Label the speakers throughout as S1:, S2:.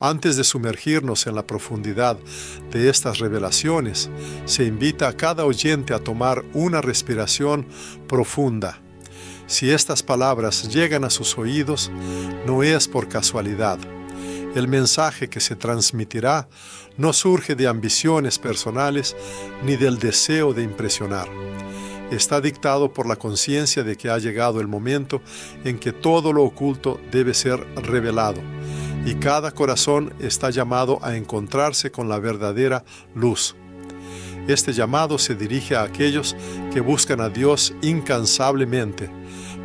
S1: Antes de sumergirnos en la profundidad de estas revelaciones, se invita a cada oyente a tomar una respiración profunda. Si estas palabras llegan a sus oídos, no es por casualidad. El mensaje que se transmitirá no surge de ambiciones personales ni del deseo de impresionar. Está dictado por la conciencia de que ha llegado el momento en que todo lo oculto debe ser revelado, y cada corazón está llamado a encontrarse con la verdadera luz. Este llamado se dirige a aquellos que buscan a Dios incansablemente,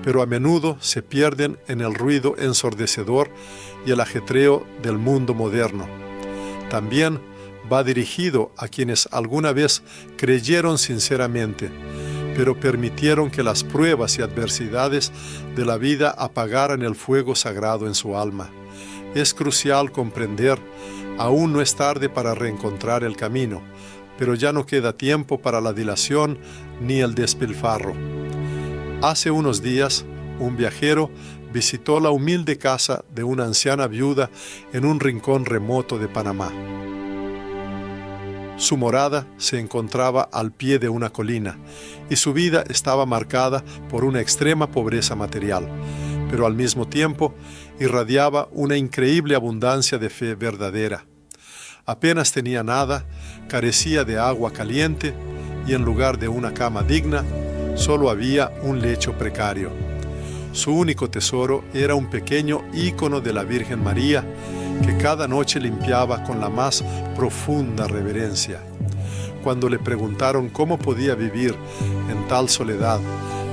S1: pero a menudo se pierden en el ruido ensordecedor y el ajetreo del mundo moderno. También va dirigido a quienes alguna vez creyeron sinceramente, pero permitieron que las pruebas y adversidades de la vida apagaran el fuego sagrado en su alma. Es crucial comprender, aún no es tarde para reencontrar el camino, pero ya no queda tiempo para la dilación ni el despilfarro. Hace unos días, un viajero visitó la humilde casa de una anciana viuda en un rincón remoto de Panamá. Su morada se encontraba al pie de una colina y su vida estaba marcada por una extrema pobreza material, pero al mismo tiempo irradiaba una increíble abundancia de fe verdadera. Apenas tenía nada, carecía de agua caliente y en lugar de una cama digna, solo había un lecho precario. Su único tesoro era un pequeño ícono de la Virgen María que cada noche limpiaba con la más profunda reverencia. Cuando le preguntaron cómo podía vivir en tal soledad,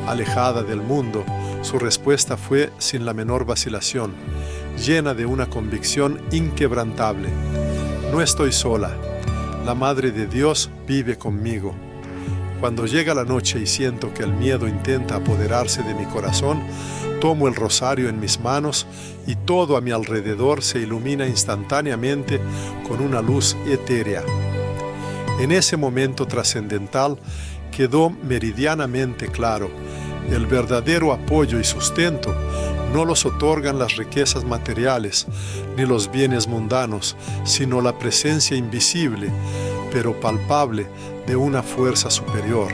S1: alejada del mundo, su respuesta fue sin la menor vacilación, llena de una convicción inquebrantable: no estoy sola, la Madre de Dios vive conmigo. Cuando llega la noche y siento que el miedo intenta apoderarse de mi corazón, tomo el rosario en mis manos y todo a mi alrededor se ilumina instantáneamente con una luz etérea. En ese momento trascendental quedó meridianamente claro: el verdadero apoyo y sustento no los otorgan las riquezas materiales ni los bienes mundanos, sino la presencia invisible, pero palpable, de una fuerza superior.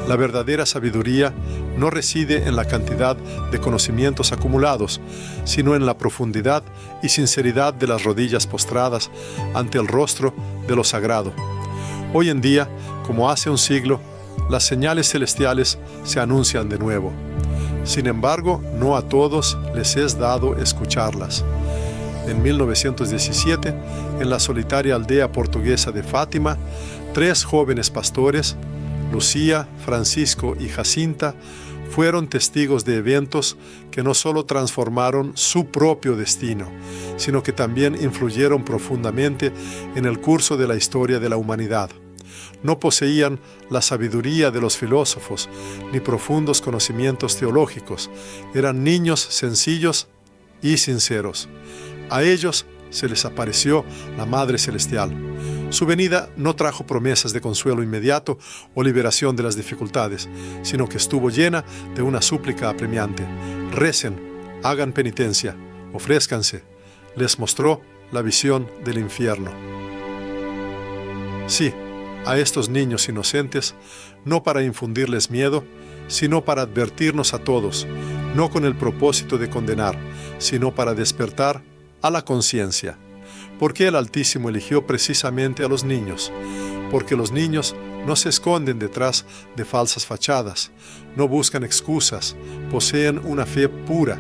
S1: La verdadera sabiduría no reside en la cantidad de conocimientos acumulados, sino en la profundidad y sinceridad de las rodillas postradas ante el rostro de lo sagrado. Hoy en día, como hace un siglo, las señales celestiales se anuncian de nuevo. Sin embargo, no a todos les es dado escucharlas. En 1917, en la solitaria aldea portuguesa de Fátima, 3 jóvenes pastores, Lucía, Francisco y Jacinta, fueron testigos de eventos que no solo transformaron su propio destino, sino que también influyeron profundamente en el curso de la historia de la humanidad. No poseían la sabiduría de los filósofos ni profundos conocimientos teológicos. Eran niños sencillos y sinceros. A ellos se les apareció la Madre Celestial. Su venida no trajo promesas de consuelo inmediato o liberación de las dificultades, sino que estuvo llena de una súplica apremiante: recen, hagan penitencia, ofrézcanse. Les mostró la visión del infierno. Sí, a estos niños inocentes, no para infundirles miedo, sino para advertirnos a todos, no con el propósito de condenar, sino para despertar a la conciencia. ¿Por qué el Altísimo eligió precisamente a los niños? Porque los niños no se esconden detrás de falsas fachadas, no buscan excusas, poseen una fe pura,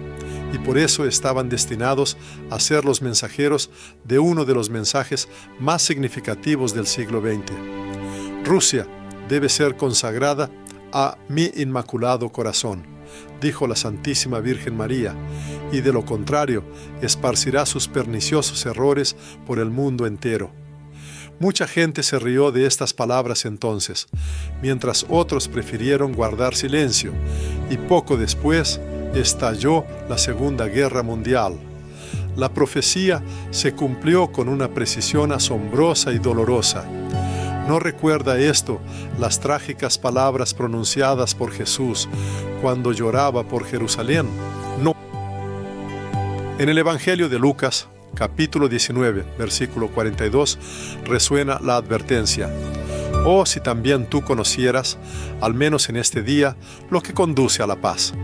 S1: y por eso estaban destinados a ser los mensajeros de uno de los mensajes más significativos del siglo XX. Rusia debe ser consagrada a mi Inmaculado Corazón, dijo la Santísima Virgen María, y de lo contrario, esparcirá sus perniciosos errores por el mundo entero. Mucha gente se rió de estas palabras entonces, mientras otros prefirieron guardar silencio, y poco después estalló la Segunda Guerra Mundial. La profecía se cumplió con una precisión asombrosa y dolorosa. ¿No recuerda esto las trágicas palabras pronunciadas por Jesús cuando lloraba por Jerusalén? No. En el Evangelio de Lucas, capítulo 19, versículo 42, resuena la advertencia: «Oh, si también tú conocieras, al menos en este día, lo que conduce a la paz».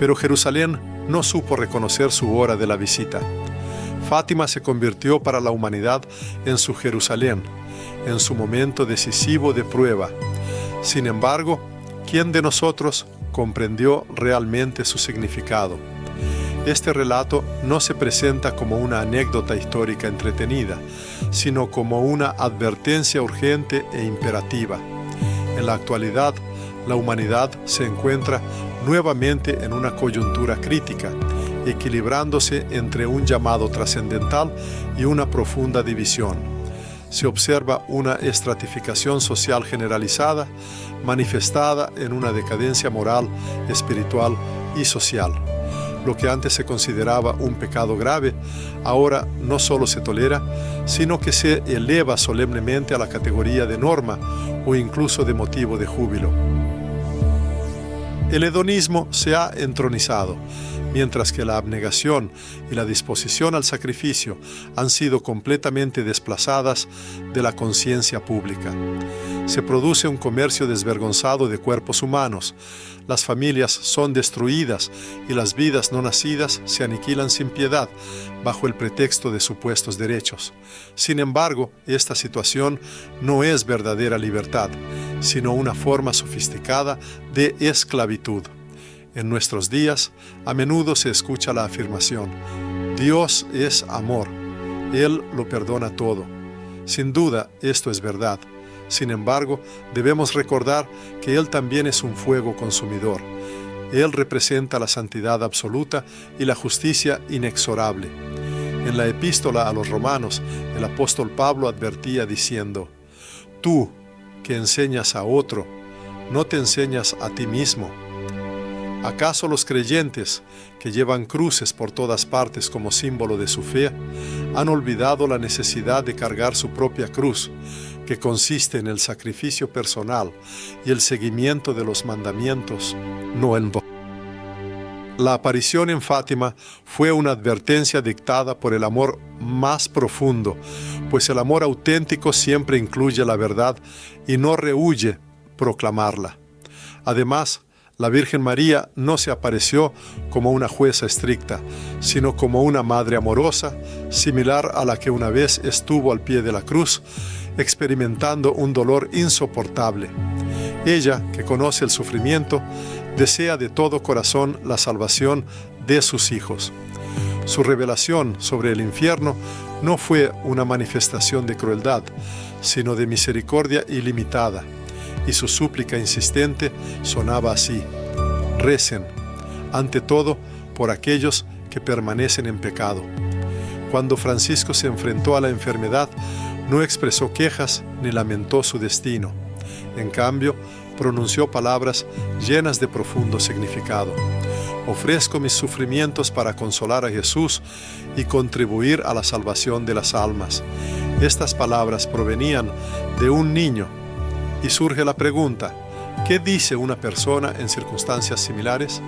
S1: Pero Jerusalén no supo reconocer su hora de la visita. Fátima se convirtió para la humanidad en su Jerusalén, en su momento decisivo de prueba. Sin embargo, ¿quién de nosotros comprendió realmente su significado? Este relato no se presenta como una anécdota histórica entretenida, sino como una advertencia urgente e imperativa. En la actualidad, la humanidad se encuentra nuevamente en una coyuntura crítica, equilibrándose entre un llamado trascendental y una profunda división. Se observa una estratificación social generalizada, manifestada en una decadencia moral, espiritual y social. Lo que antes se consideraba un pecado grave, ahora no solo se tolera, sino que se eleva solemnemente a la categoría de norma o incluso de motivo de júbilo. El hedonismo se ha entronizado, mientras que la abnegación y la disposición al sacrificio han sido completamente desplazadas de la conciencia pública. Se produce un comercio desvergonzado de cuerpos humanos, las familias son destruidas y las vidas no nacidas se aniquilan sin piedad bajo el pretexto de supuestos derechos. Sin embargo, esta situación no es verdadera libertad, sino una forma sofisticada de esclavitud. En nuestros días, a menudo se escucha la afirmación: Dios es amor, Él lo perdona todo. Sin duda, esto es verdad. Sin embargo, debemos recordar que Él también es un fuego consumidor. Él representa la santidad absoluta y la justicia inexorable. En la epístola a los Romanos, el apóstol Pablo advertía diciendo: «Tú, que enseñas a otro, ¿no te enseñas a ti mismo? ¿Acaso los creyentes, que llevan cruces por todas partes como símbolo de su fe, han olvidado la necesidad de cargar su propia cruz, que consiste en el sacrificio personal y el seguimiento de los mandamientos, no en vos?» La aparición en Fátima fue una advertencia dictada por el amor más profundo, pues el amor auténtico siempre incluye la verdad y no rehúye proclamarla. Además, la Virgen María no se apareció como una jueza estricta, sino como una madre amorosa, similar a la que una vez estuvo al pie de la cruz, experimentando un dolor insoportable. Ella, que conoce el sufrimiento, desea de todo corazón la salvación de sus hijos. Su revelación sobre el infierno no fue una manifestación de crueldad, sino de misericordia ilimitada, y su súplica insistente sonaba así: «Recen, ante todo, por aquellos que permanecen en pecado». Cuando Francisco se enfrentó a la enfermedad, no expresó quejas ni lamentó su destino. En cambio, pronunció palabras llenas de profundo significado: «Ofrezco mis sufrimientos para consolar a Jesús y contribuir a la salvación de las almas». Estas palabras provenían de un niño, y surge la pregunta: ¿qué dice una persona en circunstancias similares?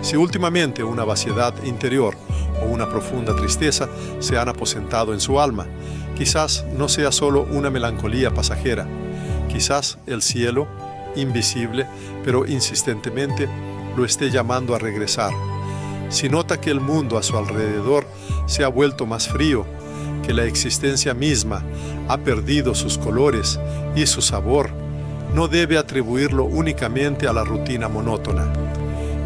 S1: Si últimamente una vaciedad interior o una profunda tristeza se han aposentado en su alma, quizás no sea solo una melancolía pasajera. Quizás el cielo, invisible pero insistentemente, lo esté llamando a regresar. Si nota que el mundo a su alrededor se ha vuelto más frío, que la existencia misma ha perdido sus colores y su sabor, no debe atribuirlo únicamente a la rutina monótona.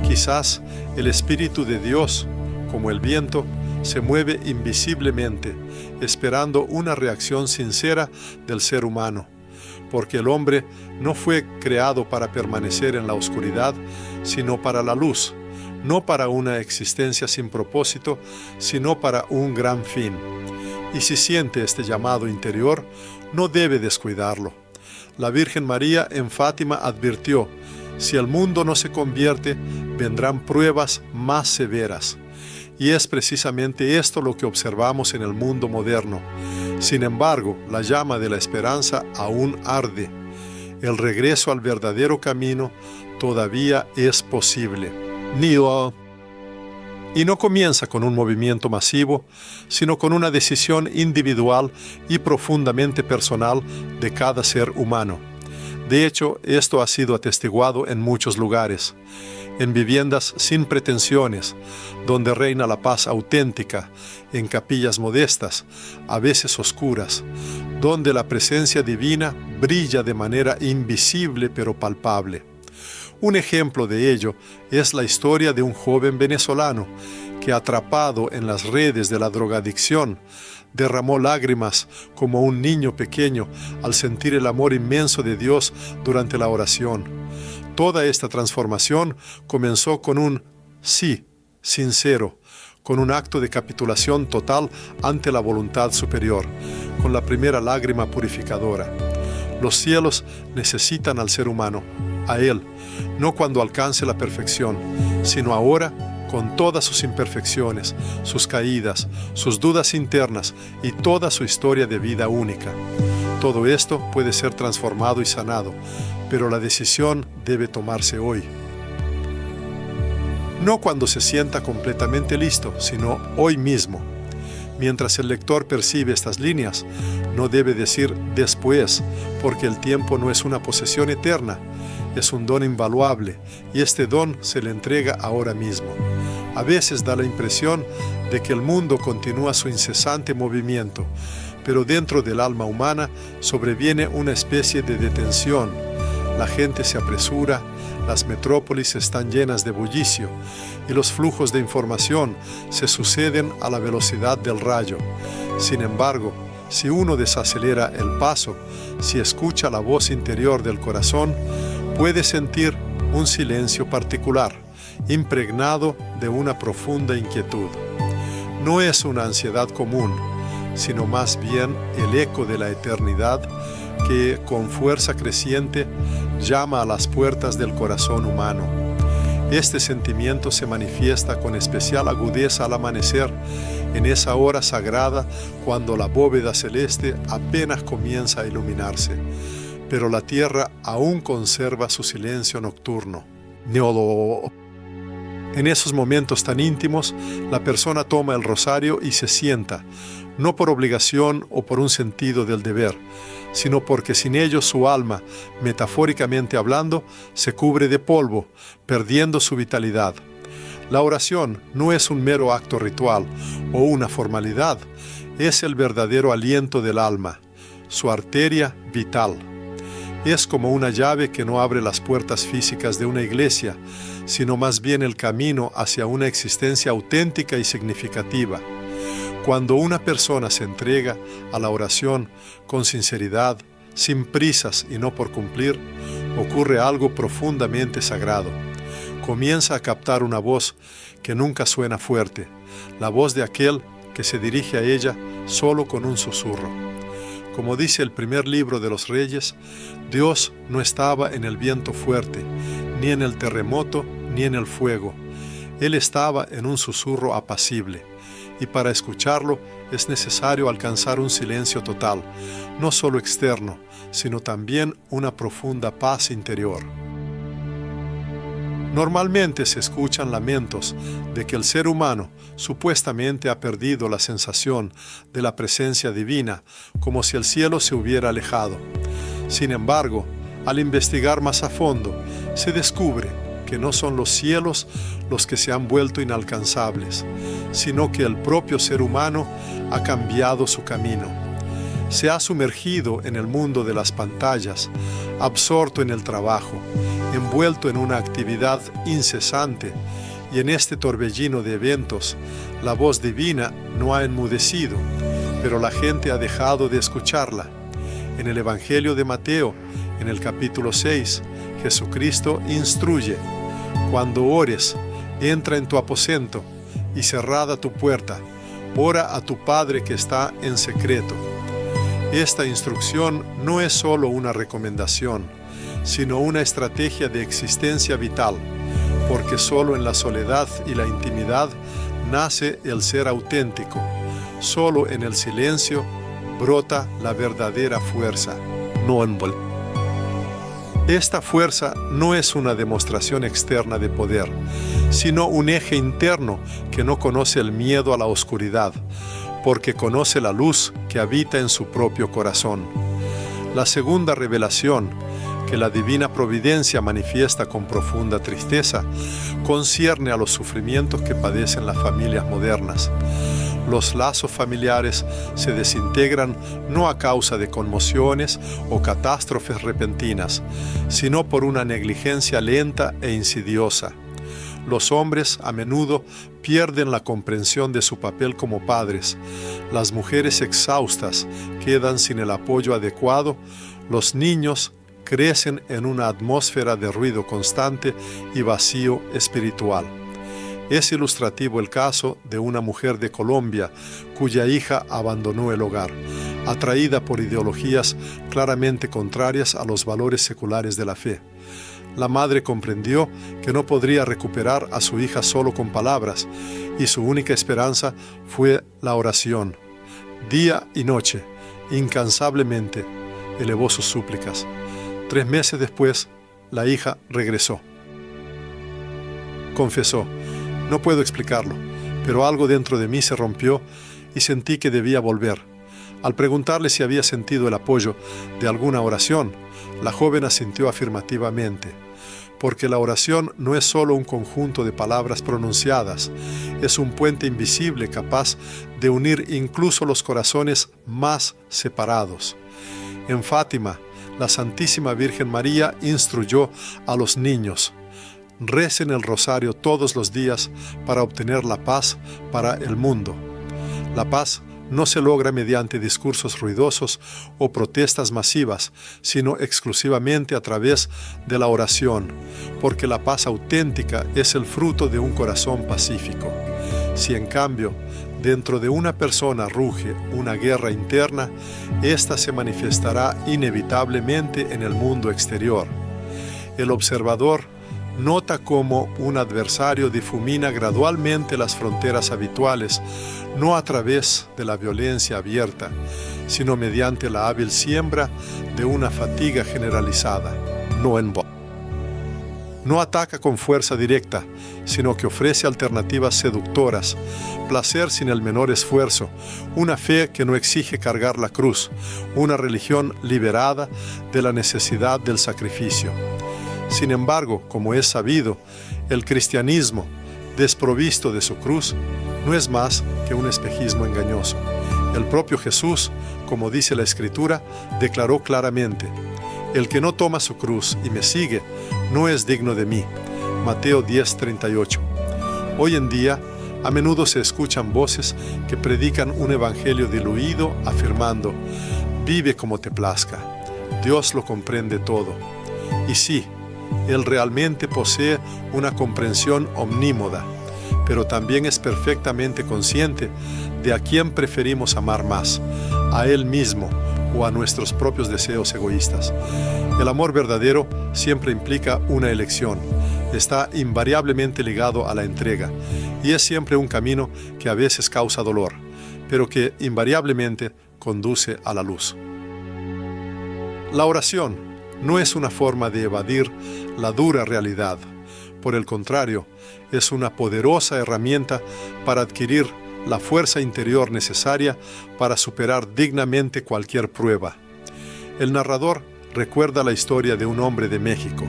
S1: Quizás el Espíritu de Dios, como el viento, se mueve invisiblemente, esperando una reacción sincera del ser humano, porque el hombre no fue creado para permanecer en la oscuridad, sino para la luz, no para una existencia sin propósito, sino para un gran fin. Y si siente este llamado interior, no debe descuidarlo. La Virgen María en Fátima advirtió: si el mundo no se convierte, vendrán pruebas más severas. Y es precisamente esto lo que observamos en el mundo moderno. Sin embargo, la llama de la esperanza aún arde. El regreso al verdadero camino todavía es posible. Nio. Y no comienza con un movimiento masivo, sino con una decisión individual y profundamente personal de cada ser humano. De hecho, esto ha sido atestiguado en muchos lugares. En viviendas sin pretensiones, donde reina la paz auténtica, en capillas modestas, a veces oscuras, donde la presencia divina brilla de manera invisible pero palpable. Un ejemplo de ello es la historia de un joven venezolano que, atrapado en las redes de la drogadicción, derramó lágrimas como un niño pequeño al sentir el amor inmenso de Dios durante la oración. Toda esta transformación comenzó con un sí sincero, con un acto de capitulación total ante la voluntad superior, con la primera lágrima purificadora. Los cielos necesitan al ser humano, a él, no cuando alcance la perfección, sino ahora con todas sus imperfecciones, sus caídas, sus dudas internas y toda su historia de vida única. Todo esto puede ser transformado y sanado, pero la decisión debe tomarse hoy. No cuando se sienta completamente listo, sino hoy mismo. Mientras el lector percibe estas líneas, no debe decir después, porque el tiempo no es una posesión eterna, es un don invaluable, y este don se le entrega ahora mismo. A veces da la impresión de que el mundo continúa su incesante movimiento, pero dentro del alma humana sobreviene una especie de detención. La gente se apresura, las metrópolis están llenas de bullicio, y los flujos de información se suceden a la velocidad del rayo. Sin embargo, si uno desacelera el paso, si escucha la voz interior del corazón, puede sentir un silencio particular, impregnado de una profunda inquietud. No es una ansiedad común, sino más bien el eco de la eternidad que, con fuerza creciente, llama a las puertas del corazón humano. Este sentimiento se manifiesta con especial agudeza al amanecer, en esa hora sagrada cuando la bóveda celeste apenas comienza a iluminarse, pero la tierra aún conserva su silencio nocturno. En esos momentos tan íntimos, la persona toma el rosario y se sienta, no por obligación o por un sentido del deber, sino porque sin ello su alma, metafóricamente hablando, se cubre de polvo, perdiendo su vitalidad. La oración no es un mero acto ritual o una formalidad, es el verdadero aliento del alma, su arteria vital. Es como una llave que no abre las puertas físicas de una iglesia, sino más bien el camino hacia una existencia auténtica y significativa. Cuando una persona se entrega a la oración con sinceridad, sin prisas y no por cumplir, ocurre algo profundamente sagrado. Comienza a captar una voz que nunca suena fuerte, la voz de aquel que se dirige a ella solo con un susurro. Como dice el primer libro de los Reyes, Dios no estaba en el viento fuerte, ni en el terremoto, ni en el fuego. Él estaba en un susurro apacible, y para escucharlo es necesario alcanzar un silencio total, no solo externo, sino también una profunda paz interior. Normalmente se escuchan lamentos de que el ser humano supuestamente ha perdido la sensación de la presencia divina, como si el cielo se hubiera alejado. Sin embargo, al investigar más a fondo, se descubre que no son los cielos los que se han vuelto inalcanzables, sino que el propio ser humano ha cambiado su camino. Se ha sumergido en el mundo de las pantallas, absorto en el trabajo, envuelto en una actividad incesante, y en este torbellino de eventos, la voz divina no ha enmudecido, pero la gente ha dejado de escucharla. En el Evangelio de Mateo, en el capítulo 6, Jesucristo instruye: cuando ores, entra en tu aposento y cerrada tu puerta, ora a tu Padre que está en secreto. Esta instrucción no es solo una recomendación, sino una estrategia de existencia vital, porque solo en la soledad y la intimidad nace el ser auténtico. Solo en el silencio brota la verdadera fuerza. Esta fuerza no es una demostración externa de poder, sino un eje interno que no conoce el miedo a la oscuridad, porque conoce la luz que habita en su propio corazón. La segunda revelación, que la divina providencia manifiesta con profunda tristeza, concierne a los sufrimientos que padecen las familias modernas. Los lazos familiares se desintegran no a causa de conmociones o catástrofes repentinas, sino por una negligencia lenta e insidiosa. Los hombres a menudo pierden la comprensión de su papel como padres. Las mujeres exhaustas quedan sin el apoyo adecuado. Los niños crecen en una atmósfera de ruido constante y vacío espiritual. Es ilustrativo el caso de una mujer de Colombia cuya hija abandonó el hogar, atraída por ideologías claramente contrarias a los valores seculares de la fe. La madre comprendió que no podría recuperar a su hija solo con palabras, y su única esperanza fue la oración. Día y noche, incansablemente, elevó sus súplicas. 3 meses después, la hija regresó. Confesó: no puedo explicarlo, pero algo dentro de mí se rompió y sentí que debía volver. Al preguntarle si había sentido el apoyo de alguna oración, la joven asintió afirmativamente, porque la oración no es solo un conjunto de palabras pronunciadas, es un puente invisible capaz de unir incluso los corazones más separados. En Fátima, la Santísima Virgen María instruyó a los niños: recen el rosario todos los días para obtener la paz para el mundo. La paz no se logra mediante discursos ruidosos o protestas masivas, sino exclusivamente a través de la oración, porque la paz auténtica es el fruto de un corazón pacífico. Si en cambio, dentro de una persona ruge una guerra interna, ésta se manifestará inevitablemente en el mundo exterior. El observador nota cómo un adversario difumina gradualmente las fronteras habituales, no a través de la violencia abierta, sino mediante la hábil siembra de una fatiga generalizada, no en voz. No ataca con fuerza directa, sino que ofrece alternativas seductoras, placer sin el menor esfuerzo, una fe que no exige cargar la cruz, una religión liberada de la necesidad del sacrificio. Sin embargo, como es sabido, el cristianismo, desprovisto de su cruz, no es más que un espejismo engañoso. El propio Jesús, como dice la Escritura, declaró claramente: el que no toma su cruz y me sigue, no es digno de mí. Mateo 10:38. Hoy en día, a menudo se escuchan voces que predican un evangelio diluido, afirmando: vive como te plazca, Dios lo comprende todo. Y sí, Él realmente posee una comprensión omnímoda, pero también es perfectamente consciente de a quién preferimos amar más, a Él mismo o a nuestros propios deseos egoístas. El amor verdadero siempre implica una elección, está invariablemente ligado a la entrega, y es siempre un camino que a veces causa dolor, pero que invariablemente conduce a la luz. La oración no es una forma de evadir la dura realidad. Por el contrario, es una poderosa herramienta para adquirir la fuerza interior necesaria para superar dignamente cualquier prueba. El narrador recuerda la historia de un hombre de México,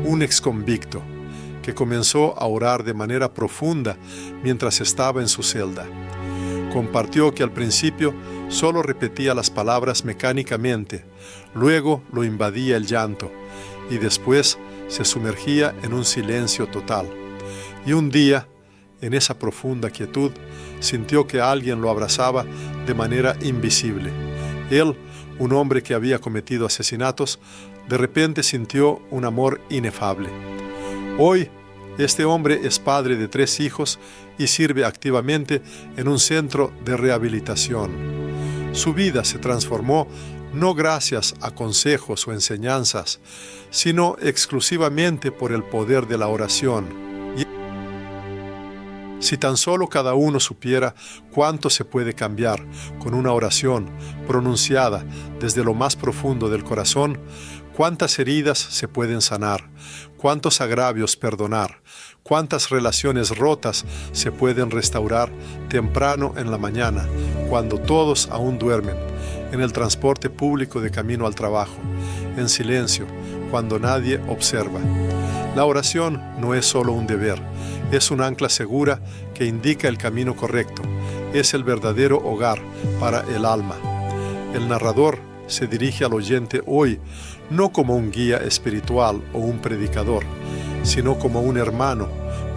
S1: un exconvicto, que comenzó a orar de manera profunda mientras estaba en su celda. Compartió que al principio solo repetía las palabras mecánicamente, luego lo invadía el llanto y después se sumergía en un silencio total. Y un día, en esa profunda quietud, sintió que alguien lo abrazaba de manera invisible. Él, un hombre que había cometido asesinatos, de repente sintió un amor inefable. Hoy, este hombre es padre de 3 hijos y sirve activamente en un centro de rehabilitación. Su vida se transformó no gracias a consejos o enseñanzas, sino exclusivamente por el poder de la oración. Si tan solo cada uno supiera cuánto se puede cambiar con una oración pronunciada desde lo más profundo del corazón, ¿Cuántas heridas se pueden sanar? ¿Cuántos agravios perdonar? ¿Cuántas relaciones rotas se pueden restaurar temprano en la mañana, cuando todos aún duermen, en el transporte público de camino al trabajo, en silencio, cuando nadie observa? La oración no es solo un deber, es un ancla segura que indica el camino correcto, es el verdadero hogar para el alma. El narrador se dirige al oyente hoy no como un guía espiritual o un predicador, sino como un hermano,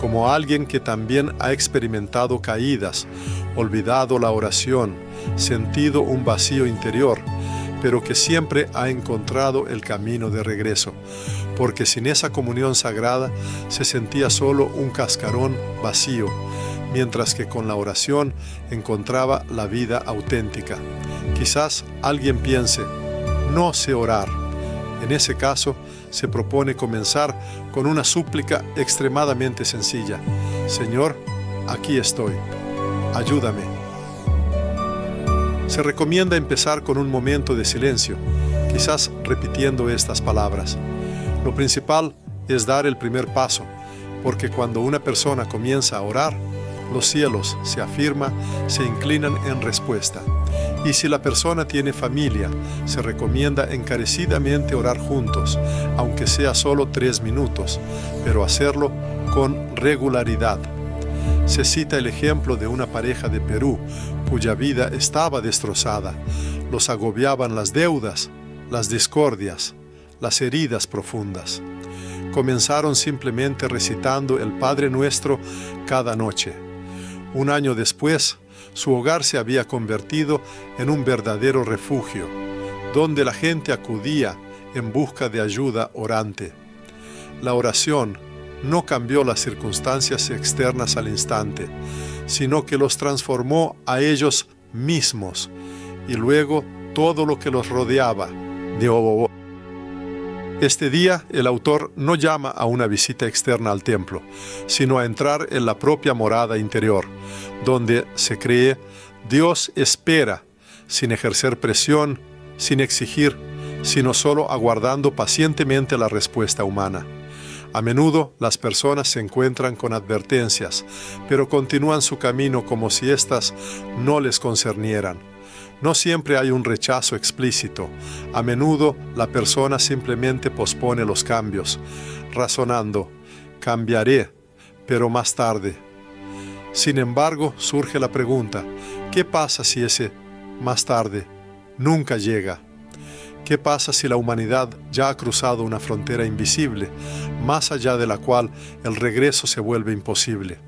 S1: como alguien que también ha experimentado caídas, olvidado la oración, sentido un vacío interior, pero que siempre ha encontrado el camino de regreso, porque sin esa comunión sagrada se sentía solo un cascarón vacío, mientras que con la oración encontraba la vida auténtica. Quizás alguien piense, no sé orar. En ese caso, se propone comenzar con una súplica extremadamente sencilla. Señor, aquí estoy. Ayúdame. Se recomienda empezar con un momento de silencio, quizás repitiendo estas palabras. Lo principal es dar el primer paso, porque cuando una persona comienza a orar, los cielos se afirman, se inclinan en respuesta. Y si la persona tiene familia, se recomienda encarecidamente orar juntos, aunque sea solo 3 minutos, pero hacerlo con regularidad. Se cita el ejemplo de una pareja de Perú, cuya vida estaba destrozada. Los agobiaban las deudas, las discordias, las heridas profundas. Comenzaron simplemente recitando el Padre Nuestro cada noche. Un año después, su hogar se había convertido en un verdadero refugio, donde la gente acudía en busca de ayuda orante. La oración no cambió las circunstancias externas al instante, sino que los transformó a ellos mismos y luego todo lo que los rodeaba. Este día, el autor no llama a una visita externa al templo, sino a entrar en la propia morada interior, donde se cree Dios espera, sin ejercer presión, sin exigir, sino solo aguardando pacientemente la respuesta humana. A menudo las personas se encuentran con advertencias, pero continúan su camino como si éstas no les concernieran. No siempre hay un rechazo explícito. A menudo la persona simplemente pospone los cambios, razonando, cambiaré, pero más tarde. Sin embargo, surge la pregunta, ¿qué pasa si ese más tarde nunca llega? ¿Qué pasa si la humanidad ya ha cruzado una frontera invisible, más allá de la cual el regreso se vuelve imposible?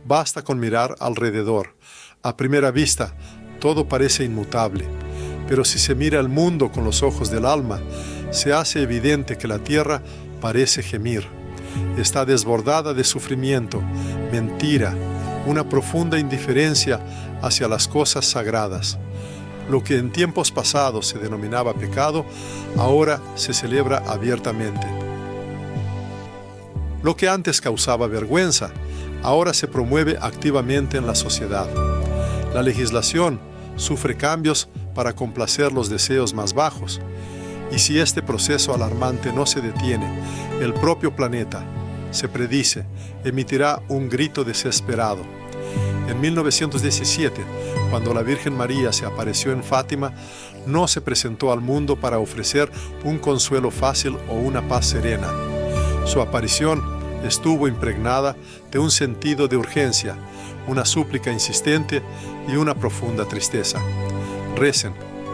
S1: Basta con mirar alrededor. A primera vista, todo parece inmutable, pero si se mira el mundo con los ojos del alma, se hace evidente que la tierra parece gemir. Está desbordada de sufrimiento, mentira, una profunda indiferencia hacia las cosas sagradas. Lo que en tiempos pasados se denominaba pecado, ahora se celebra abiertamente. Lo que antes causaba vergüenza, ahora se promueve activamente en la sociedad. La legislación sufre cambios para complacer los deseos más bajos. Y si este proceso alarmante no se detiene, el propio planeta, se predice, emitirá un grito desesperado. En 1917, cuando la Virgen María se apareció en Fátima, no se presentó al mundo para ofrecer un consuelo fácil o una paz serena. Su aparición estuvo impregnada de un sentido de urgencia, una súplica insistente y una profunda tristeza. Recen,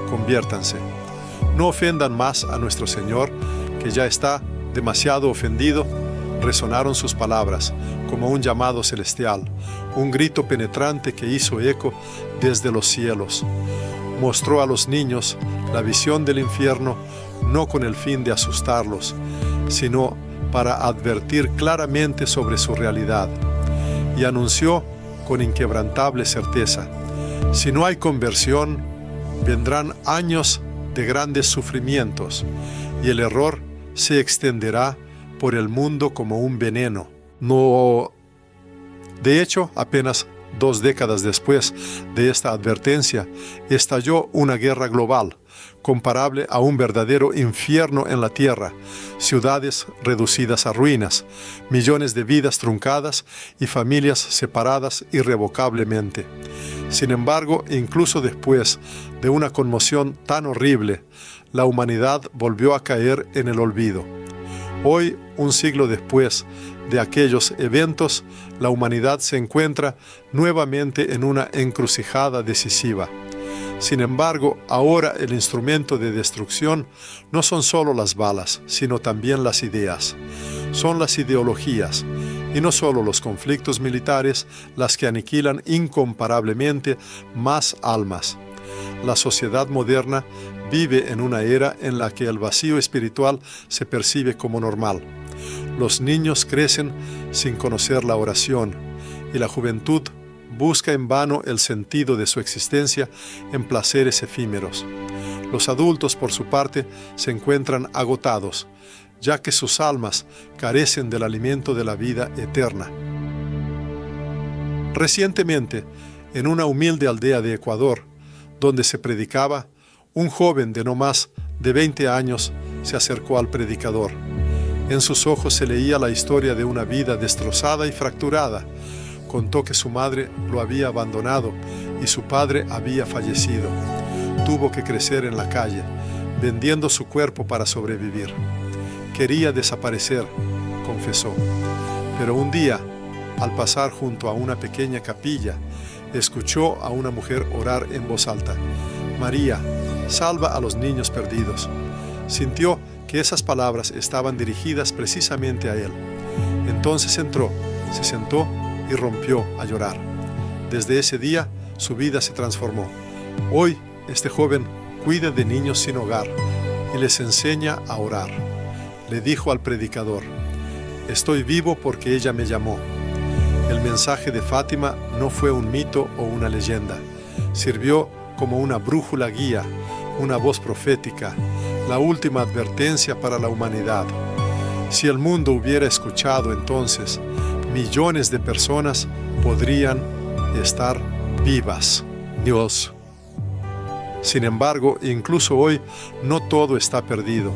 S1: conviértanse. No ofendan más a nuestro Señor, que ya está demasiado ofendido. Resonaron sus palabras como un llamado celestial, un grito penetrante que hizo eco desde los cielos. Mostró a los niños la visión del infierno, no con el fin de asustarlos, sino para advertir claramente sobre su realidad. Y anunció con inquebrantable certeza: si no hay conversión, vendrán años de grandes sufrimientos, y el error se extenderá por el mundo como un veneno. De hecho, apenas 2 décadas después de esta advertencia, estalló una guerra global, comparable a un verdadero infierno en la tierra, ciudades reducidas a ruinas, millones de vidas truncadas y familias separadas irrevocablemente. Sin embargo, incluso después de una conmoción tan horrible, la humanidad volvió a caer en el olvido. Hoy, un siglo después de aquellos eventos, la humanidad se encuentra nuevamente en una encrucijada decisiva. Sin embargo, ahora el instrumento de destrucción no son solo las balas, sino también las ideas. Son las ideologías, y no solo los conflictos militares, las que aniquilan incomparablemente más almas. La sociedad moderna vive en una era en la que el vacío espiritual se percibe como normal. Los niños crecen sin conocer la oración, y la juventud busca en vano el sentido de su existencia en placeres efímeros. Los adultos, por su parte, se encuentran agotados, ya que sus almas carecen del alimento de la vida eterna. Recientemente, en una humilde aldea de Ecuador, donde se predicaba, un joven de no más de 20 años se acercó al predicador. En sus ojos se leía la historia de una vida destrozada y fracturada. Contó que su madre lo había abandonado y su padre había fallecido. Tuvo que crecer en la calle, vendiendo su cuerpo para sobrevivir. Quería desaparecer, confesó. Pero un día, al pasar junto a una pequeña capilla, escuchó a una mujer orar en voz alta: «María, salva a los niños perdidos». Sintió que esas palabras estaban dirigidas precisamente a él. Entonces entró, se sentó y rompió a llorar. Desde ese día, su vida se transformó. Hoy, este joven cuida de niños sin hogar y les enseña a orar. Le dijo al predicador: «Estoy vivo porque ella me llamó». El mensaje de Fátima no fue un mito o una leyenda. Sirvió como una brújula guía, una voz profética, la última advertencia para la humanidad. Si el mundo hubiera escuchado entonces, millones de personas podrían estar vivas. Dios. Sin embargo, incluso hoy, no todo está perdido.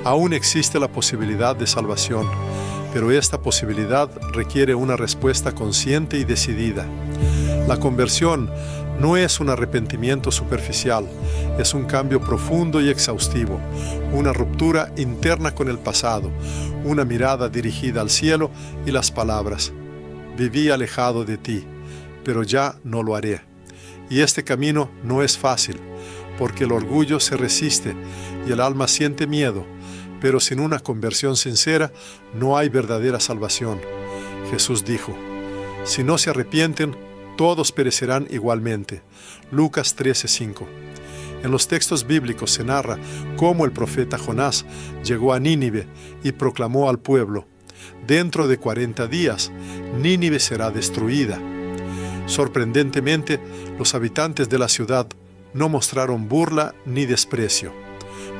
S1: Aún existe la posibilidad de salvación, pero esta posibilidad requiere una respuesta consciente y decidida. La conversión no es un arrepentimiento superficial, es un cambio profundo y exhaustivo, una ruptura interna con el pasado, una mirada dirigida al cielo y las palabras: «Viví alejado de ti, pero ya no lo haré». Y este camino no es fácil, porque el orgullo se resiste y el alma siente miedo, pero sin una conversión sincera no hay verdadera salvación. Jesús dijo: «Si no se arrepienten, todos perecerán igualmente». Lucas 13:5. En los textos bíblicos se narra cómo el profeta Jonás llegó a Nínive y proclamó al pueblo: «Dentro de 40 días, Nínive será destruida». Sorprendentemente, los habitantes de la ciudad no mostraron burla ni desprecio.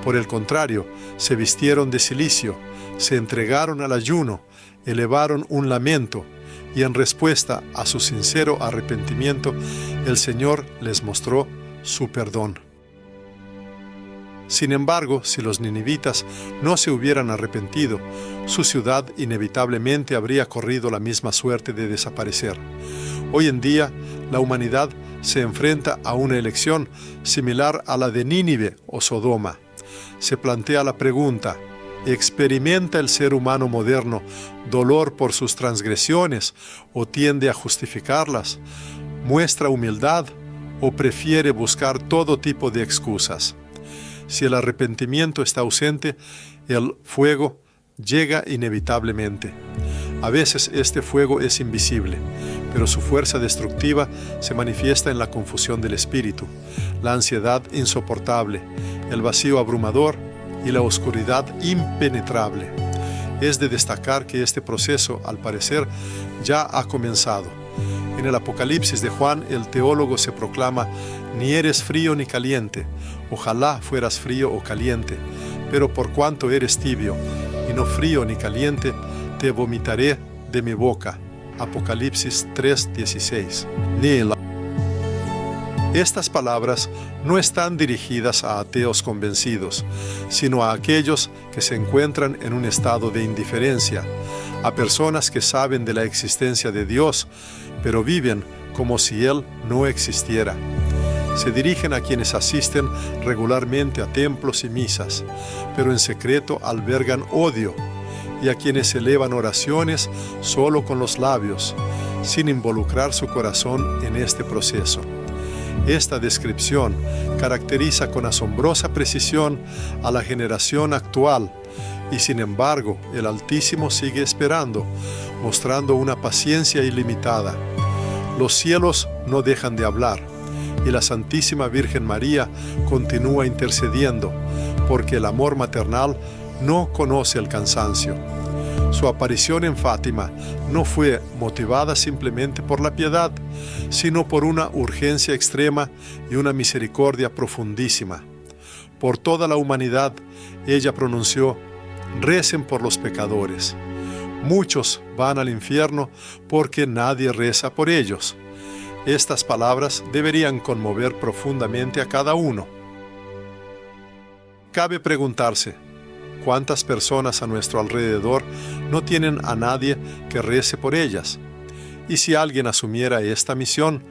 S1: Por el contrario, se vistieron de cilicio, se entregaron al ayuno, elevaron un lamento, y en respuesta a su sincero arrepentimiento, el Señor les mostró su perdón. Sin embargo, si los ninivitas no se hubieran arrepentido, su ciudad inevitablemente habría corrido la misma suerte de desaparecer. Hoy en día, la humanidad se enfrenta a una elección similar a la de Nínive o Sodoma. Se plantea la pregunta: ¿experimenta el ser humano moderno dolor por sus transgresiones o tiende a justificarlas? ¿Muestra humildad o prefiere buscar todo tipo de excusas? Si el arrepentimiento está ausente, el fuego llega inevitablemente. A veces este fuego es invisible, pero su fuerza destructiva se manifiesta en la confusión del espíritu, la ansiedad insoportable, el vacío abrumador y la oscuridad impenetrable. Es de destacar que este proceso, al parecer, ya ha comenzado. En el Apocalipsis de Juan, el teólogo se proclama: «Ni eres frío ni caliente, ojalá fueras frío o caliente, pero por cuanto eres tibio, y no frío ni caliente, te vomitaré de mi boca». Apocalipsis 3:16. Estas palabras no están dirigidas a ateos convencidos, sino a aquellos que se encuentran en un estado de indiferencia, a personas que saben de la existencia de Dios, pero viven como si Él no existiera. Se dirigen a quienes asisten regularmente a templos y misas, pero en secreto albergan odio, y a quienes elevan oraciones solo con los labios, sin involucrar su corazón en este proceso. Esta descripción caracteriza con asombrosa precisión a la generación actual, y sin embargo el Altísimo sigue esperando, mostrando una paciencia ilimitada. Los cielos no dejan de hablar, y la Santísima Virgen María continúa intercediendo, porque el amor maternal no conoce el cansancio. Su aparición en Fátima no fue motivada simplemente por la piedad, sino por una urgencia extrema y una misericordia profundísima. Por toda la humanidad, ella pronunció: recen por los pecadores. Muchos van al infierno porque nadie reza por ellos. Estas palabras deberían conmover profundamente a cada uno. Cabe preguntarse: ¿cuántas personas a nuestro alrededor no tienen a nadie que rece por ellas? Y si alguien asumiera esta misión,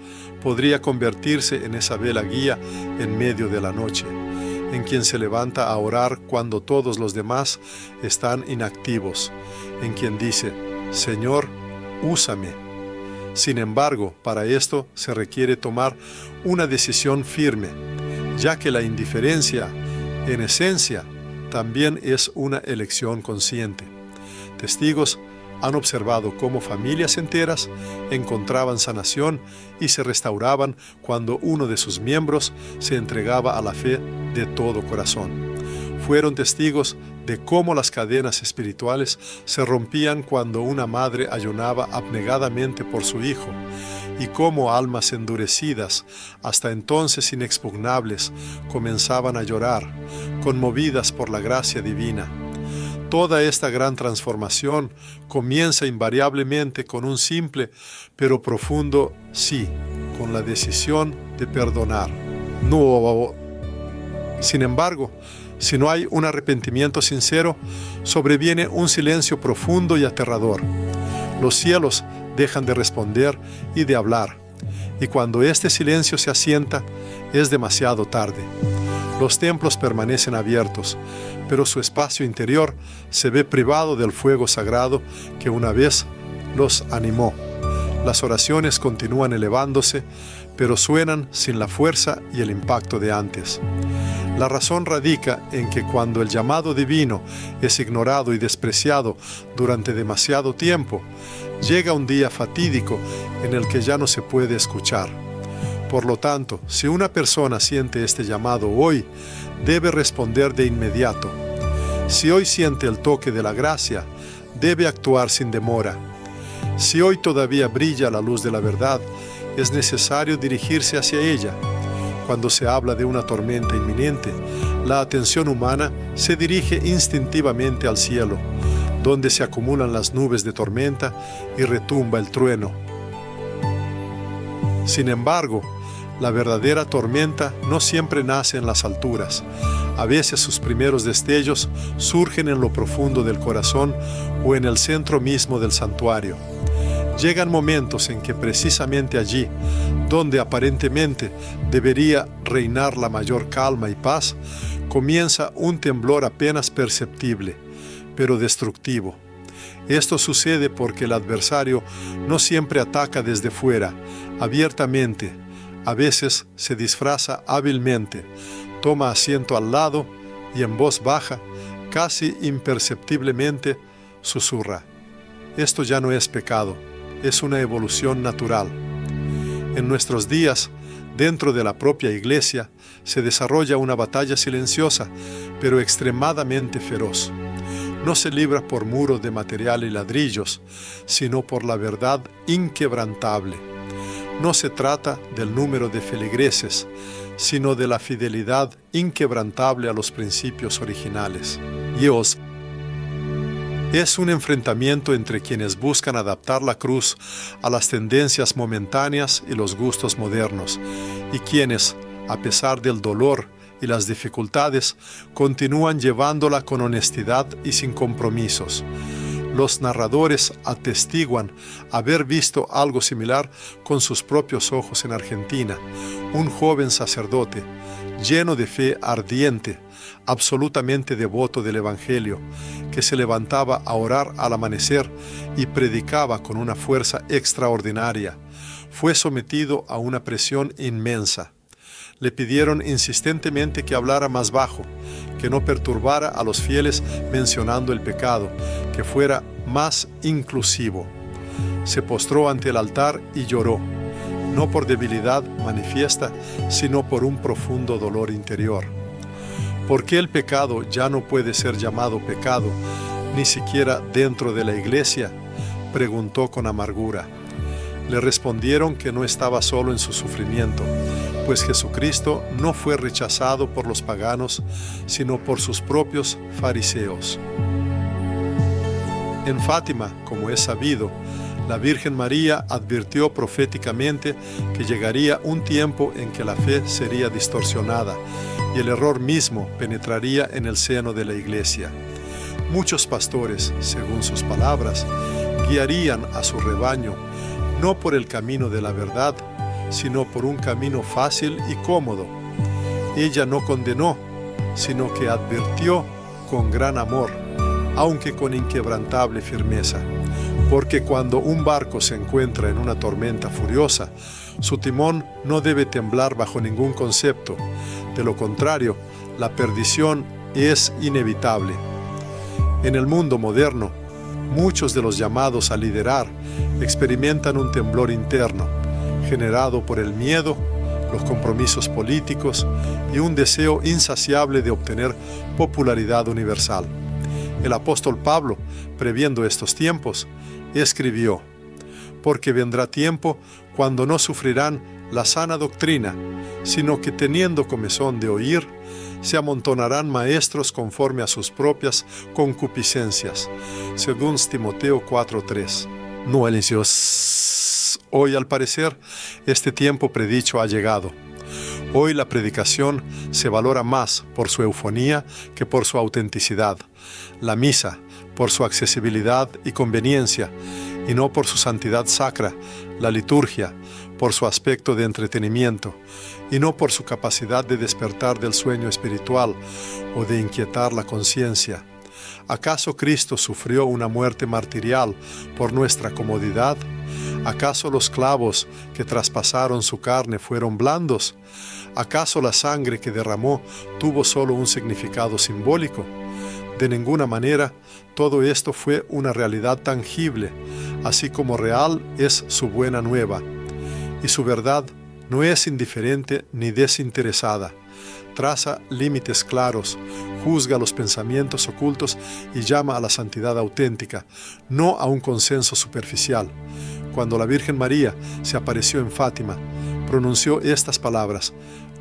S1: podría convertirse en esa vela guía en medio de la noche, en quien se levanta a orar cuando todos los demás están inactivos, en quien dice: Señor, úsame. Sin embargo, para esto se requiere tomar una decisión firme, ya que la indiferencia, en esencia, también es una elección consciente. Testigos han observado cómo familias enteras encontraban sanación y se restauraban cuando uno de sus miembros se entregaba a la fe de todo corazón. Fueron testigos de cómo las cadenas espirituales se rompían cuando una madre ayunaba abnegadamente por su hijo, y cómo almas endurecidas, hasta entonces inexpugnables, comenzaban a llorar, conmovidas por la gracia divina. Toda esta gran transformación comienza invariablemente con un simple pero profundo sí, con la decisión de perdonar. Sin embargo, si no hay un arrepentimiento sincero, sobreviene un silencio profundo y aterrador. Los cielos dejan de responder y de hablar, y cuando este silencio se asienta, es demasiado tarde. Los templos permanecen abiertos, pero su espacio interior se ve privado del fuego sagrado que una vez los animó. Las oraciones continúan elevándose, pero suenan sin la fuerza y el impacto de antes. La razón radica en que cuando el llamado divino es ignorado y despreciado durante demasiado tiempo, llega un día fatídico en el que ya no se puede escuchar. Por lo tanto, si una persona siente este llamado hoy, debe responder de inmediato. Si hoy siente el toque de la gracia, debe actuar sin demora. Si hoy todavía brilla la luz de la verdad, es necesario dirigirse hacia ella. Cuando se habla de una tormenta inminente, la atención humana se dirige instintivamente al cielo, donde se acumulan las nubes de tormenta y retumba el trueno. Sin embargo, la verdadera tormenta no siempre nace en las alturas. A veces sus primeros destellos surgen en lo profundo del corazón o en el centro mismo del santuario. Llegan momentos en que precisamente allí, donde aparentemente debería reinar la mayor calma y paz, comienza un temblor apenas perceptible, pero destructivo. Esto sucede porque el adversario no siempre ataca desde fuera, abiertamente. A veces se disfraza hábilmente, toma asiento al lado y en voz baja, casi imperceptiblemente, susurra. Esto ya no es pecado, es una evolución natural. En nuestros días, dentro de la propia iglesia, se desarrolla una batalla silenciosa, pero extremadamente feroz. No se libra por muros de material y ladrillos, sino por la verdad inquebrantable. No se trata del número de feligreses, sino de la fidelidad inquebrantable a los principios originales. Dios. Es un enfrentamiento entre quienes buscan adaptar la cruz a las tendencias momentáneas y los gustos modernos, y quienes, a pesar del dolor y las dificultades, continúan llevándola con honestidad y sin compromisos. Los narradores atestiguan haber visto algo similar con sus propios ojos en Argentina. Un joven sacerdote, lleno de fe ardiente, absolutamente devoto del Evangelio, que se levantaba a orar al amanecer y predicaba con una fuerza extraordinaria, fue sometido a una presión inmensa. Le pidieron insistentemente que hablara más bajo, que no perturbara a los fieles mencionando el pecado, que fuera más inclusivo. Se postró ante el altar y lloró, no por debilidad manifiesta, sino por un profundo dolor interior. ¿Por qué el pecado ya no puede ser llamado pecado, ni siquiera dentro de la iglesia?, preguntó con amargura. Le respondieron que no estaba solo en su sufrimiento, pues Jesucristo no fue rechazado por los paganos, sino por sus propios fariseos. En Fátima, como es sabido, la Virgen María advirtió proféticamente que llegaría un tiempo en que la fe sería distorsionada y el error mismo penetraría en el seno de la Iglesia. Muchos pastores, según sus palabras, guiarían a su rebaño no por el camino de la verdad, sino por un camino fácil y cómodo. Ella no condenó, sino que advirtió con gran amor, aunque con inquebrantable firmeza, porque cuando un barco se encuentra en una tormenta furiosa, su timón no debe temblar bajo ningún concepto. De lo contrario, la perdición es inevitable. En el mundo moderno, muchos de los llamados a liderar experimentan un temblor interno, generado por el miedo, los compromisos políticos y un deseo insaciable de obtener popularidad universal. El apóstol Pablo, previendo estos tiempos, escribió: «Porque vendrá tiempo cuando no sufrirán la sana doctrina, sino que teniendo comezón de oír, se amontonarán maestros conforme a sus propias concupiscencias», según Timoteo 4:3. No, hoy, al parecer, este tiempo predicho ha llegado. Hoy la predicación se valora más por su eufonía que por su autenticidad. La misa, por su accesibilidad y conveniencia, y no por su santidad sacra. La liturgia, por su aspecto de entretenimiento, y no por su capacidad de despertar del sueño espiritual o de inquietar la conciencia. ¿Acaso Cristo sufrió una muerte martirial por nuestra comodidad? ¿Acaso los clavos que traspasaron su carne fueron blandos? ¿Acaso la sangre que derramó tuvo solo un significado simbólico? De ninguna manera, todo esto fue una realidad tangible, así como real es su buena nueva. Y su verdad no es indiferente ni desinteresada. Traza límites claros, juzga los pensamientos ocultos y llama a la santidad auténtica, no a un consenso superficial. Cuando la Virgen María se apareció en Fátima, pronunció estas palabras: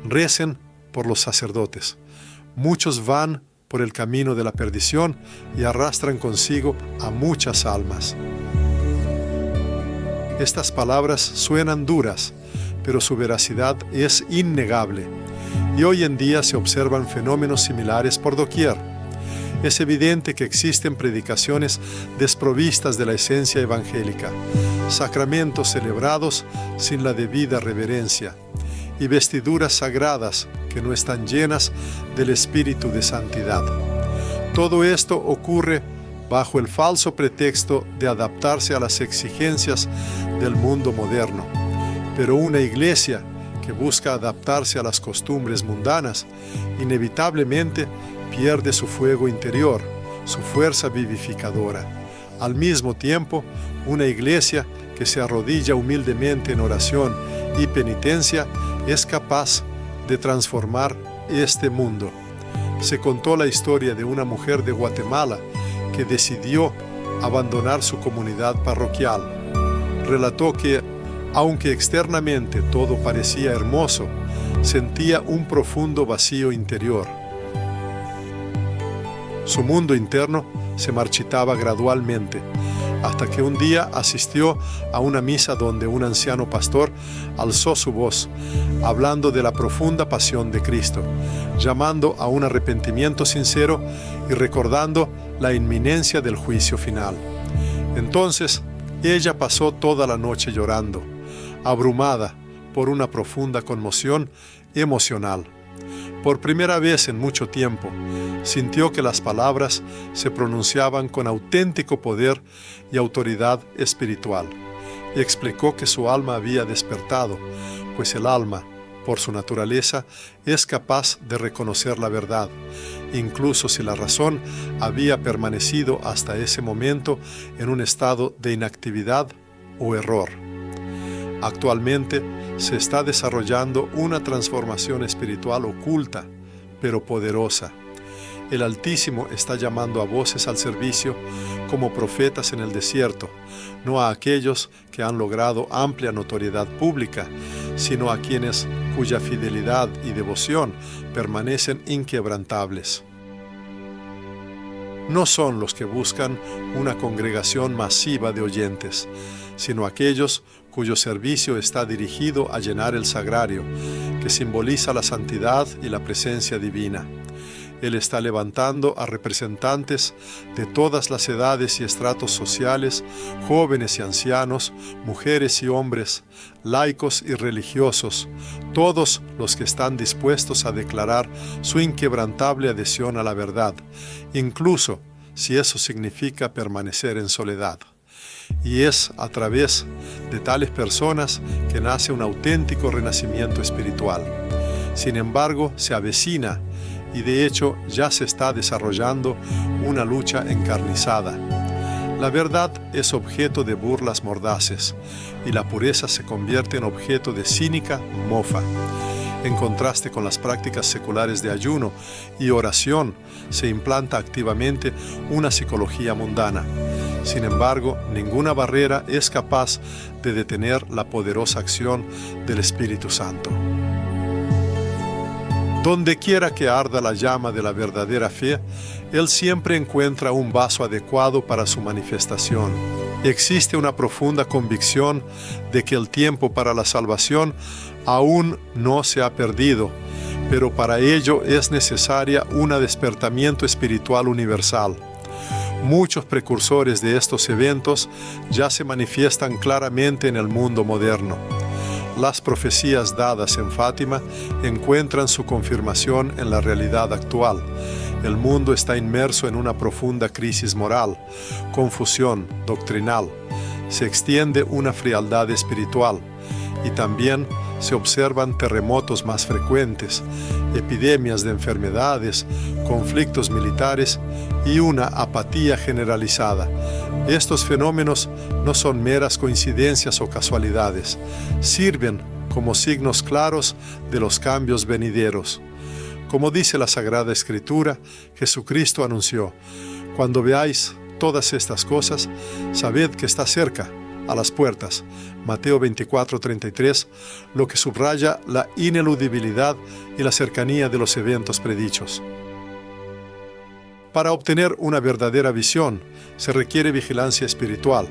S1: «Recen por los sacerdotes. Muchos van por el camino de la perdición y arrastran consigo a muchas almas». Estas palabras suenan duras, pero su veracidad es innegable. Y hoy en día se observan fenómenos similares por doquier. Es evidente que existen predicaciones desprovistas de la esencia evangélica, sacramentos celebrados sin la debida reverencia y vestiduras sagradas que no están llenas del espíritu de santidad. Todo esto ocurre bajo el falso pretexto de adaptarse a las exigencias del mundo moderno. Pero una iglesia que busca adaptarse a las costumbres mundanas, inevitablemente pierde su fuego interior, su fuerza vivificadora. Al mismo tiempo, una iglesia que se arrodilla humildemente en oración y penitencia es capaz de transformar este mundo. Se contó la historia de una mujer de Guatemala que decidió abandonar su comunidad parroquial. Relató que, aunque externamente todo parecía hermoso, sentía un profundo vacío interior. Su mundo interno se marchitaba gradualmente, hasta que un día asistió a una misa donde un anciano pastor alzó su voz, hablando de la profunda pasión de Cristo, llamando a un arrepentimiento sincero y recordando la inminencia del juicio final. Entonces, ella pasó toda la noche llorando, abrumada por una profunda conmoción emocional. Por primera vez en mucho tiempo, sintió que las palabras se pronunciaban con auténtico poder y autoridad espiritual. Y explicó que su alma había despertado, pues el alma, por su naturaleza, es capaz de reconocer la verdad, incluso si la razón había permanecido hasta ese momento en un estado de inactividad o error. Actualmente se está desarrollando una transformación espiritual oculta, pero poderosa. El Altísimo está llamando a voces al servicio como profetas en el desierto, no a aquellos que han logrado amplia notoriedad pública, sino a quienes cuya fidelidad y devoción permanecen inquebrantables. No son los que buscan una congregación masiva de oyentes, sino aquellos cuyo servicio está dirigido a llenar el sagrario, que simboliza la santidad y la presencia divina. Él está levantando a representantes de todas las edades y estratos sociales, jóvenes y ancianos, mujeres y hombres, laicos y religiosos, todos los que están dispuestos a declarar su inquebrantable adhesión a la verdad, incluso si eso significa permanecer en soledad. Y es a través de tales personas que nace un auténtico renacimiento espiritual. Sin embargo, se avecina, y de hecho ya se está desarrollando, una lucha encarnizada. La verdad es objeto de burlas mordaces, y la pureza se convierte en objeto de cínica mofa. En contraste con las prácticas seculares de ayuno y oración, se implanta activamente una psicología mundana. Sin embargo, ninguna barrera es capaz de detener la poderosa acción del Espíritu Santo. Donde quiera que arda la llama de la verdadera fe, Él siempre encuentra un vaso adecuado para su manifestación. Existe una profunda convicción de que el tiempo para la salvación aún no se ha perdido, pero para ello es necesaria un despertamiento espiritual universal. Muchos precursores de estos eventos ya se manifiestan claramente en el mundo moderno. Las profecías dadas en Fátima encuentran su confirmación en la realidad actual. El mundo está inmerso en una profunda crisis moral, confusión doctrinal. Se extiende una frialdad espiritual y también se observan terremotos más frecuentes, epidemias de enfermedades, conflictos militares y una apatía generalizada. Estos fenómenos no son meras coincidencias o casualidades, sirven como signos claros de los cambios venideros. Como dice la Sagrada Escritura, Jesucristo anunció: «Cuando veáis todas estas cosas, sabed que está cerca, a las puertas». Mateo 24:33, lo que subraya la ineludibilidad y la cercanía de los eventos predichos. Para obtener una verdadera visión, se requiere vigilancia espiritual,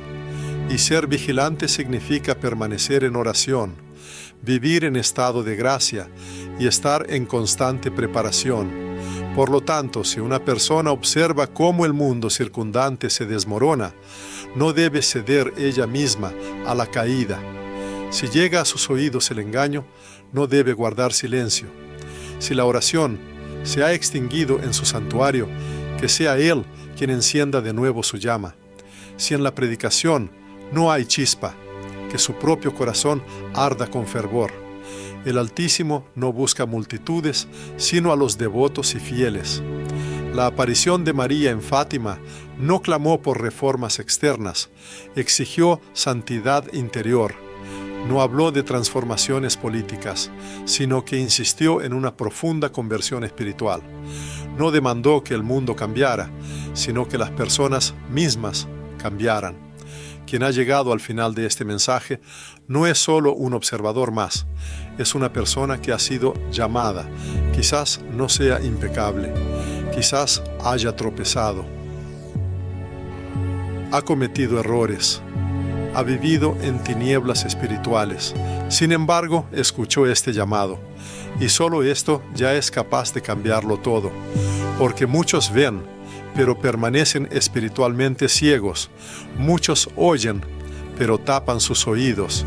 S1: y ser vigilante significa permanecer en oración, vivir en estado de gracia y estar en constante preparación. Por lo tanto, si una persona observa cómo el mundo circundante se desmorona, no debe ceder ella misma a la caída. Si llega a sus oídos el engaño, no debe guardar silencio. Si la oración se ha extinguido en su santuario, que sea Él quien encienda de nuevo su llama. Si en la predicación no hay chispa, que su propio corazón arda con fervor. El Altísimo no busca multitudes, sino a los devotos y fieles. La aparición de María en Fátima no clamó por reformas externas, exigió santidad interior. No habló de transformaciones políticas, sino que insistió en una profunda conversión espiritual. No demandó que el mundo cambiara, sino que las personas mismas cambiaran. Quien ha llegado al final de este mensaje no es solo un observador más, es una persona que ha sido llamada. Quizás no sea impecable, Quizás haya tropezado, ha cometido errores, ha vivido en tinieblas espirituales. Sin embargo, escuchó este llamado, y solo esto ya es capaz de cambiarlo todo, porque muchos ven, pero permanecen espiritualmente ciegos. Muchos oyen, pero tapan sus oídos.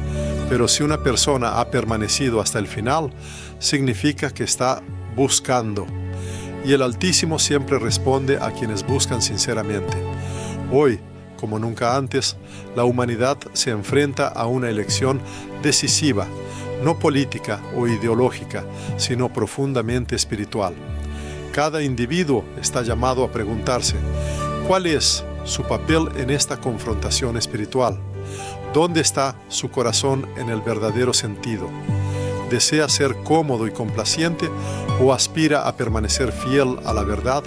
S1: Pero si una persona ha permanecido hasta el final, significa que está buscando. Y el Altísimo siempre responde a quienes buscan sinceramente. Hoy, como nunca antes, la humanidad se enfrenta a una elección decisiva, no política o ideológica, sino profundamente espiritual. Cada individuo está llamado a preguntarse, ¿cuál es su papel en esta confrontación espiritual? ¿Dónde está su corazón en el verdadero sentido? ¿Desea ser cómodo y complaciente o aspira a permanecer fiel a la verdad?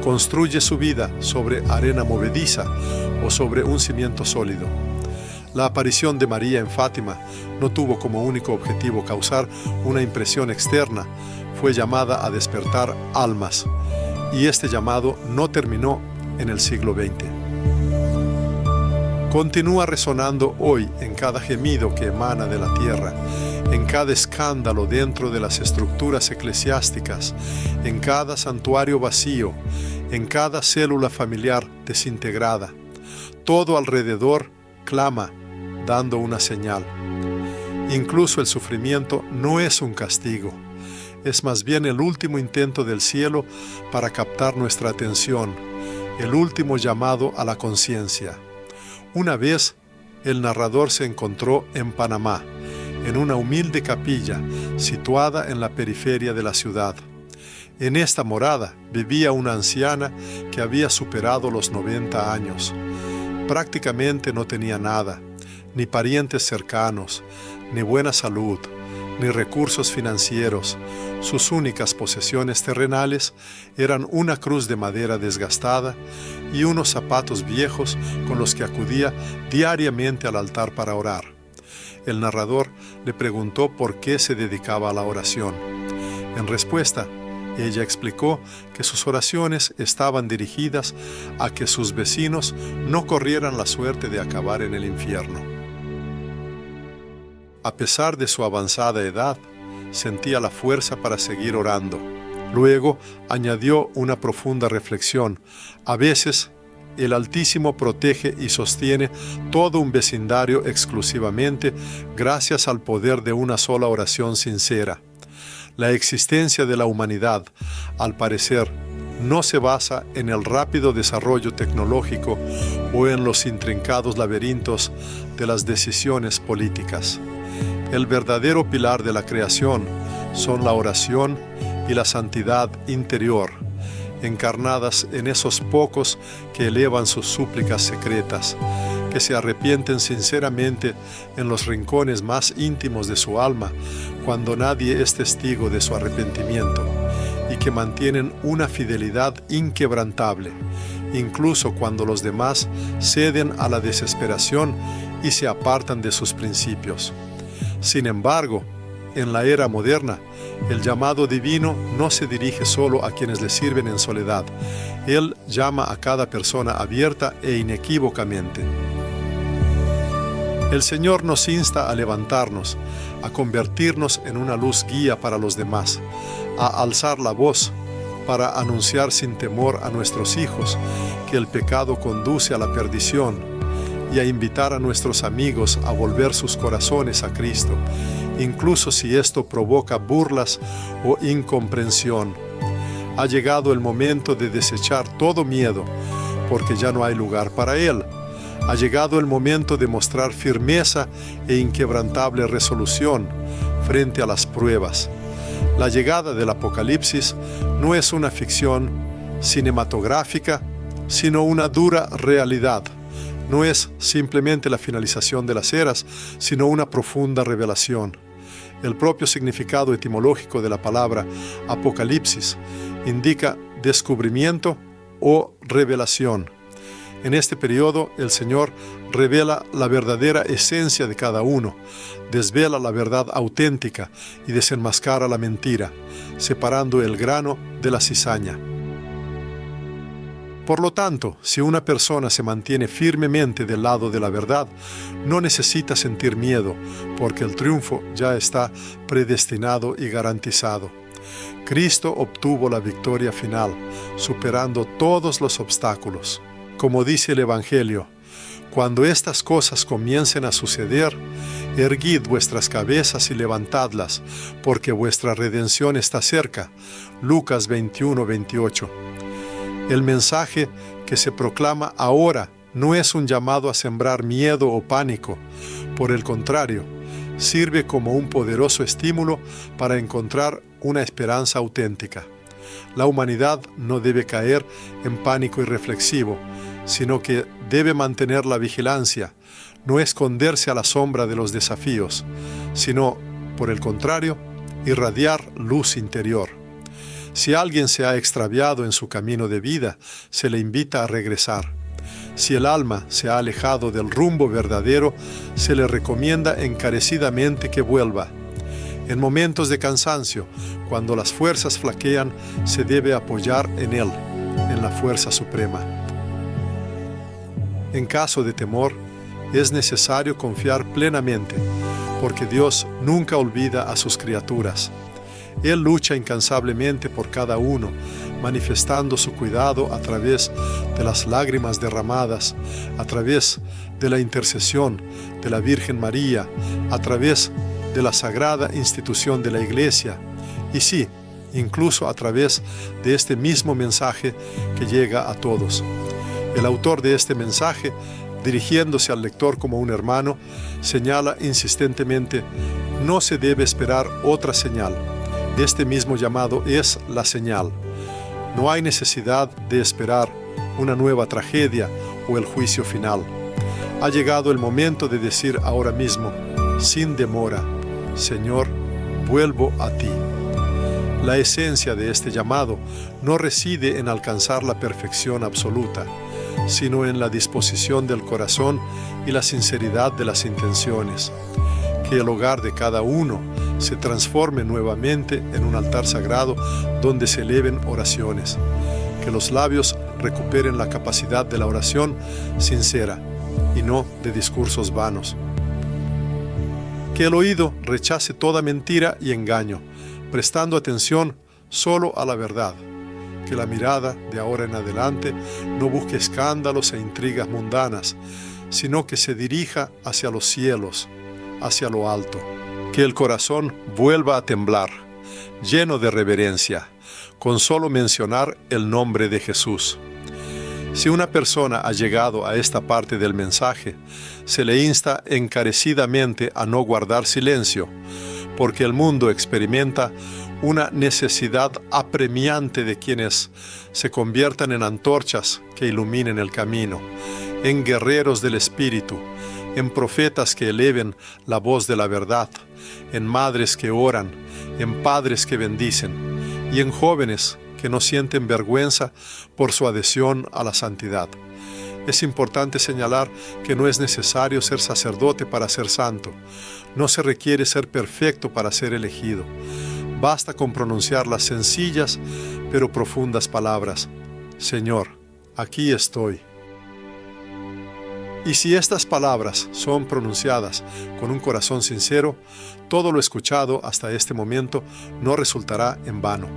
S1: ¿Construye su vida sobre arena movediza o sobre un cimiento sólido? La aparición de María en Fátima no tuvo como único objetivo causar una impresión externa, fue llamada a despertar almas, y este llamado no terminó en el siglo XX. Continúa resonando hoy en cada gemido que emana de la tierra, en cada escándalo dentro de las estructuras eclesiásticas, en cada santuario vacío, en cada célula familiar desintegrada. Todo alrededor clama, dando una señal. Incluso el sufrimiento no es un castigo, es más bien el último intento del cielo para captar nuestra atención, el último llamado a la conciencia. Una vez, el narrador se encontró en Panamá, en una humilde capilla situada en la periferia de la ciudad. En esta morada vivía una anciana que había superado los 90 años. Prácticamente no tenía nada, ni parientes cercanos, ni buena salud, ni recursos financieros. Sus únicas posesiones terrenales eran una cruz de madera desgastada y unos zapatos viejos con los que acudía diariamente al altar para orar. El narrador le preguntó por qué se dedicaba a la oración. En respuesta, ella explicó que sus oraciones estaban dirigidas a que sus vecinos no corrieran la suerte de acabar en el infierno. A pesar de su avanzada edad, sentía la fuerza para seguir orando. Luego añadió una profunda reflexión. A veces, el Altísimo protege y sostiene todo un vecindario exclusivamente gracias al poder de una sola oración sincera. La existencia de la humanidad, al parecer, no se basa en el rápido desarrollo tecnológico o en los intrincados laberintos de las decisiones políticas. El verdadero pilar de la creación son la oración y la santidad interior, encarnadas en esos pocos que elevan sus súplicas secretas, que se arrepienten sinceramente en los rincones más íntimos de su alma, cuando nadie es testigo de su arrepentimiento, y que mantienen una fidelidad inquebrantable, incluso cuando los demás ceden a la desesperación y se apartan de sus principios. Sin embargo, en la era moderna, el llamado divino no se dirige solo a quienes le sirven en soledad. Él llama a cada persona abierta e inequívocamente. El Señor nos insta a levantarnos, a convertirnos en una luz guía para los demás, a alzar la voz para anunciar sin temor a nuestros hijos que el pecado conduce a la perdición, y a invitar a nuestros amigos a volver sus corazones a Cristo, incluso si esto provoca burlas o incomprensión. Ha llegado el momento de desechar todo miedo, porque ya no hay lugar para él. Ha llegado el momento de mostrar firmeza e inquebrantable resolución frente a las pruebas. La llegada del Apocalipsis no es una ficción cinematográfica, sino una dura realidad. No es simplemente la finalización de las eras, sino una profunda revelación. El propio significado etimológico de la palabra Apocalipsis indica descubrimiento o revelación. En este periodo, el Señor revela la verdadera esencia de cada uno, desvela la verdad auténtica y desenmascara la mentira, separando el grano de la cizaña. Por lo tanto, si una persona se mantiene firmemente del lado de la verdad, no necesita sentir miedo, porque el triunfo ya está predestinado y garantizado. Cristo obtuvo la victoria final, superando todos los obstáculos. Como dice el Evangelio, cuando estas cosas comiencen a suceder, erguid vuestras cabezas y levantadlas, porque vuestra redención está cerca. Lucas 21:28. El mensaje que se proclama ahora no es un llamado a sembrar miedo o pánico. Por el contrario, sirve como un poderoso estímulo para encontrar una esperanza auténtica. La humanidad no debe caer en pánico irreflexivo, sino que debe mantener la vigilancia, no esconderse a la sombra de los desafíos, sino, por el contrario, irradiar luz interior. Si alguien se ha extraviado en su camino de vida, se le invita a regresar. Si el alma se ha alejado del rumbo verdadero, se le recomienda encarecidamente que vuelva. En momentos de cansancio, cuando las fuerzas flaquean, se debe apoyar en Él, en la fuerza suprema. En caso de temor, es necesario confiar plenamente, porque Dios nunca olvida a sus criaturas. Él lucha incansablemente por cada uno, manifestando su cuidado a través de las lágrimas derramadas, a través de la intercesión de la Virgen María, a través de la sagrada institución de la Iglesia, y sí, incluso a través de este mismo mensaje que llega a todos. El autor de este mensaje, dirigiéndose al lector como un hermano, señala insistentemente: no se debe esperar otra señal. Este mismo llamado es la señal. No hay necesidad de esperar una nueva tragedia o el juicio final. Ha llegado el momento de decir ahora mismo, sin demora: Señor, vuelvo a ti. La esencia de este llamado no reside en alcanzar la perfección absoluta, sino en la disposición del corazón y la sinceridad de las intenciones. Que el hogar de cada uno se transforme nuevamente en un altar sagrado donde se eleven oraciones. Que los labios recuperen la capacidad de la oración sincera y no de discursos vanos. Que el oído rechace toda mentira y engaño, prestando atención solo a la verdad. Que la mirada de ahora en adelante no busque escándalos e intrigas mundanas, sino que se dirija hacia los cielos, hacia lo alto. Que el corazón vuelva a temblar, lleno de reverencia, con solo mencionar el nombre de Jesús. Si una persona ha llegado a esta parte del mensaje, se le insta encarecidamente a no guardar silencio, porque el mundo experimenta una necesidad apremiante de quienes se conviertan en antorchas que iluminen el camino, en guerreros del Espíritu, en profetas que eleven la voz de la verdad, en madres que oran, en padres que bendicen, y en jóvenes que no sienten vergüenza por su adhesión a la santidad. Es importante señalar que no es necesario ser sacerdote para ser santo. No se requiere ser perfecto para ser elegido. Basta con pronunciar las sencillas pero profundas palabras: Señor, aquí estoy. Y si estas palabras son pronunciadas con un corazón sincero, todo lo escuchado hasta este momento no resultará en vano.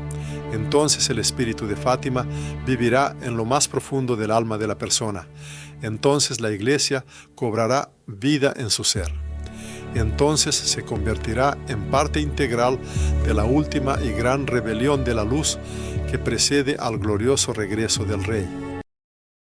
S1: Entonces el espíritu de Fátima vivirá en lo más profundo del alma de la persona. Entonces la Iglesia cobrará vida en su ser. Entonces se convertirá en parte integral de la última y gran rebelión de la luz que precede al glorioso regreso del Rey.